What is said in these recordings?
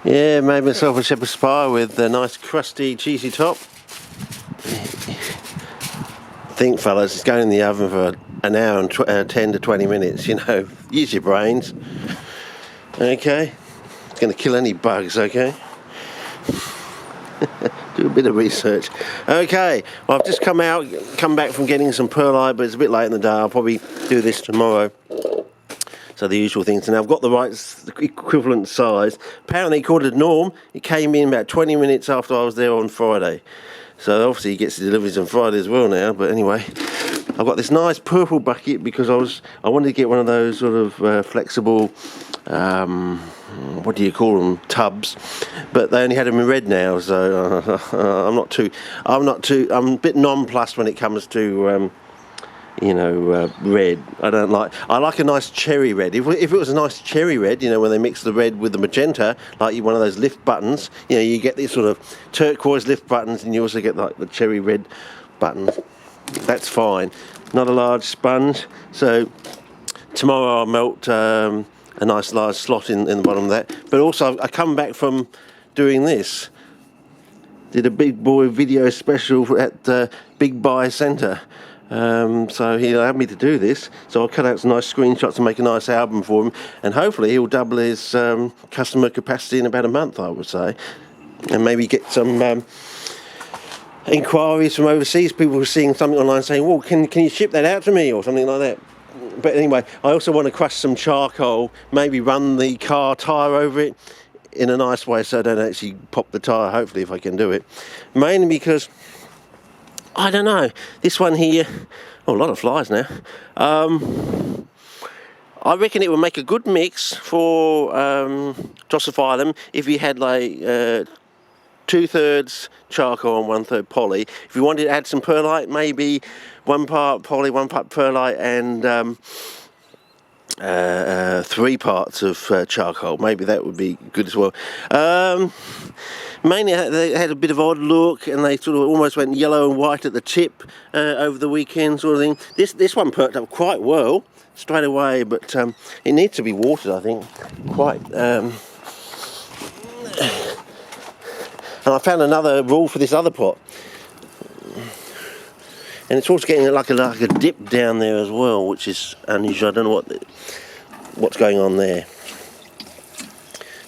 Yeah, made myself a shepherd's pie with a nice crusty cheesy top. Think fellas, it's going in the oven for an hour and 10 to 20 minutes, you know, use your brains. Okay, it's going to kill any bugs, okay? Do a bit of research. Okay, well I've just come back from getting some perlite, but it's a bit late in the day. I'll probably do this tomorrow. So the usual things, and I've got the equivalent size. Apparently according to Norm, it came in about 20 minutes after I was there on Friday. So obviously he gets the deliveries on Friday as well now, but anyway. I've got this nice purple bucket because I wanted to get one of those sort of flexible, what do you call them, tubs, but they only had them in red now, so I'm a bit nonplussed when it comes to red. I like a nice cherry red. If it was a nice cherry red, you know, when they mix the red with the magenta, like one of those lift buttons, you know, you get these sort of turquoise lift buttons, and you also get like the cherry red buttons. That's fine. Not a large sponge, so tomorrow I'll melt a nice large slot in the bottom of that. But also I come back from doing this. Did a big boy video special at Big Buy Centre. So he allowed me to do this, so I'll cut out some nice screenshots and make a nice album for him, and hopefully he'll double his customer capacity in about a month, I would say, and maybe get some inquiries from overseas, people who are seeing something online saying, well, can you ship that out to me, or something like that. But anyway, I also want to crush some charcoal, maybe run the car tyre over it in a nice way so I don't actually pop the tyre, hopefully, if I can do it. Mainly because, I don't know, this one here, a lot of flies now. I reckon it would make a good mix for Drosophilum if you had like 2/3 charcoal and 1/3 poly. If you wanted to add some perlite, maybe 1 part poly, 1 part perlite, and 3 parts of charcoal. Maybe that would be good as well. Mainly they had a bit of odd look, and they sort of almost went yellow and white at the tip over the weekend, sort of thing. This one perked up quite well straight away, but it needs to be watered, I think, quite. And I found another rule for this other pot, and it's also getting like a dip down there as well, which is unusual. I don't know what's going on there.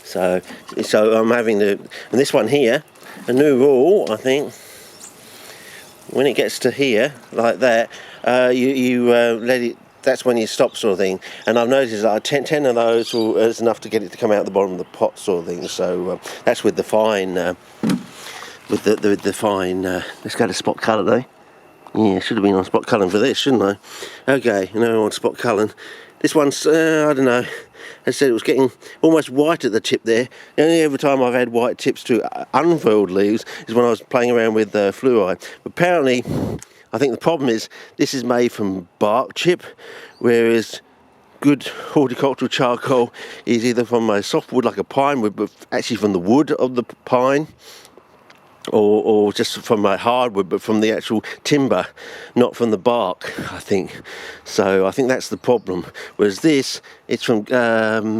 So I'm having to, and this one here, a new rule, I think, when it gets to here like that, you let it. That's when you stop, sort of thing. And I've noticed that 10 of those is enough to get it to come out the bottom of the pot, sort of thing. So that's with the fine, with the fine. Let's go to spot colour though. Yeah, should have been on spot colouring for this, shouldn't I? Okay, now on spot colouring. This one's, I don't know. As I said, it was getting almost white at the tip there. The only ever time I've had white tips to unfurled leaves is when I was playing around with fluoride. Apparently, I think the problem is this is made from bark chip, whereas good horticultural charcoal is either from a softwood like a pine wood, but actually from the wood of the pine, or just from a hardwood, but from the actual timber, not from the bark, I think. So I think that's the problem. Whereas this, it's from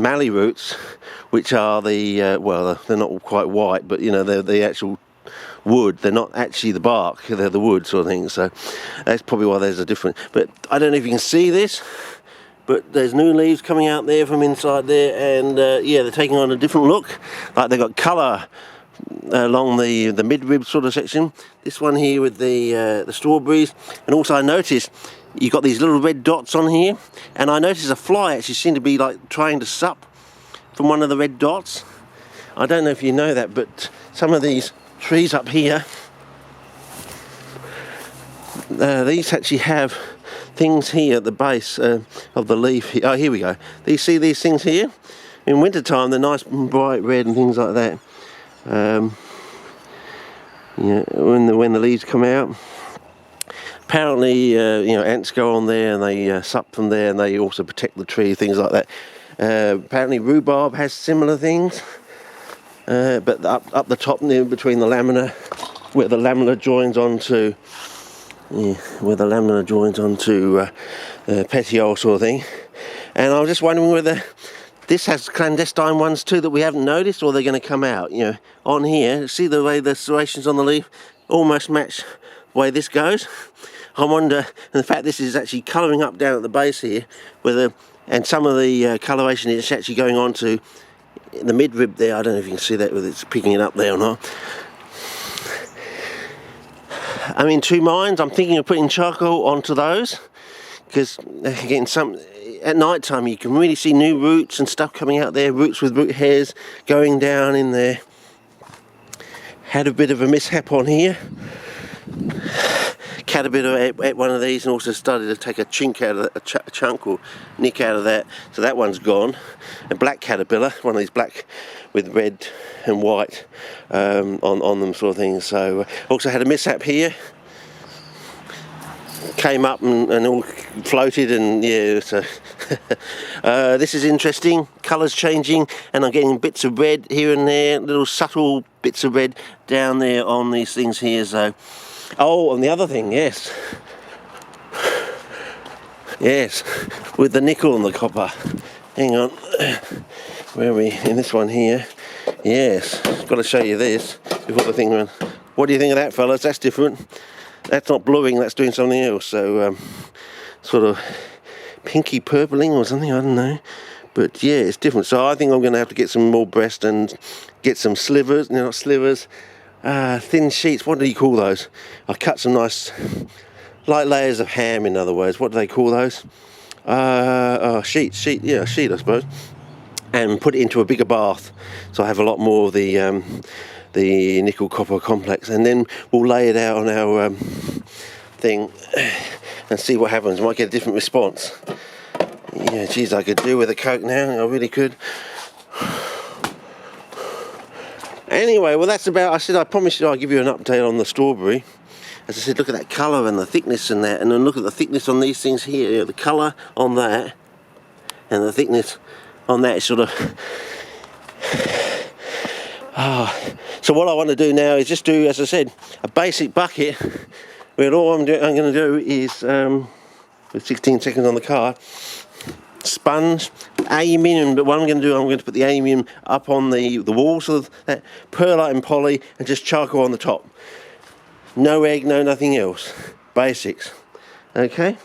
mallee roots, which are the, well, they're not quite white, but you know, they're the actual wood. They're not actually the bark, they're the wood, sort of thing. So that's probably why there's a difference. But I don't know if you can see this, but there's new leaves coming out there from inside there, and yeah, they're taking on a different look. Like they've got colour along the midrib sort of section. This one here with the strawberries, and also I noticed you got these little red dots on here, and I noticed a fly actually seemed to be like trying to sup from one of the red dots. I don't know if you know that, but some of these trees up here, these actually have things here at the base of the leaf. Oh, here we go. Do you see these things here? In winter time they're nice and bright red and things like that. Yeah, when the leaves come out. Apparently, you know, ants go on there and they sup from there, and they also protect the tree, things like that. Apparently, rhubarb has similar things, but up the top near between the lamina, where the lamina joins onto, petiole sort of thing. And I was just wondering whether This has clandestine ones too that we haven't noticed, or they're going to come out. You know, on here, see the way the serrations on the leaf almost match the way this goes. I wonder, and the fact this is actually colouring up down at the base here, whether, and some of the coloration is actually going on to the midrib there. I don't know if you can see that, whether it's picking it up there or not. I'm in two minds. I'm thinking of putting charcoal onto those, because again, at night time you can really see new roots and stuff coming out there, roots with root hairs going down in there. Had a bit of a mishap on here. Caterpillar ate one of these and also started to take a chink out of a chunk or nick out of that, so that one's gone. A black caterpillar, one of these black with red and white on them sort of things. So also had a mishap here, came up and all floated, and yeah, so this is interesting. Colours changing, and I'm getting bits of red here and there, little subtle bits of red down there on these things here. So oh, and the other thing, yes, with the nickel and the copper. Hang on, where are we? In this one here. Yes, got to show you this before the thing runs. What do you think of that, fellas? That's different. That's not bluing, that's doing something else. So sort of pinky purpling or something, I don't know. But yeah, it's different. So I think I'm going to have to get some more breast and get some slivers, no, not slivers, thin sheets. What do you call those? I cut some nice light layers of ham, in other words. What do they call those? Sheet, I suppose. And put it into a bigger bath, so I have a lot more of the nickel copper complex, and then we'll lay it out on our thing and see what happens. Might get a different response. Yeah, geez, I could do with a Coke now. I really could. Anyway, well, that's about. I promised you I'll give you an update on the strawberry. As I said, look at that colour and the thickness in that, and then look at the thickness on these things here. You know, the colour on that and the thickness on that is sort of. So what I want to do now is just do, as I said, a basic bucket. Where all I'm going to do is, with 16 seconds on the car, sponge, aluminium. But what I'm going to do, I'm going to put the aluminium up on the walls of that perlite and poly, and just charcoal on the top. No egg, no nothing else. Basics. Okay.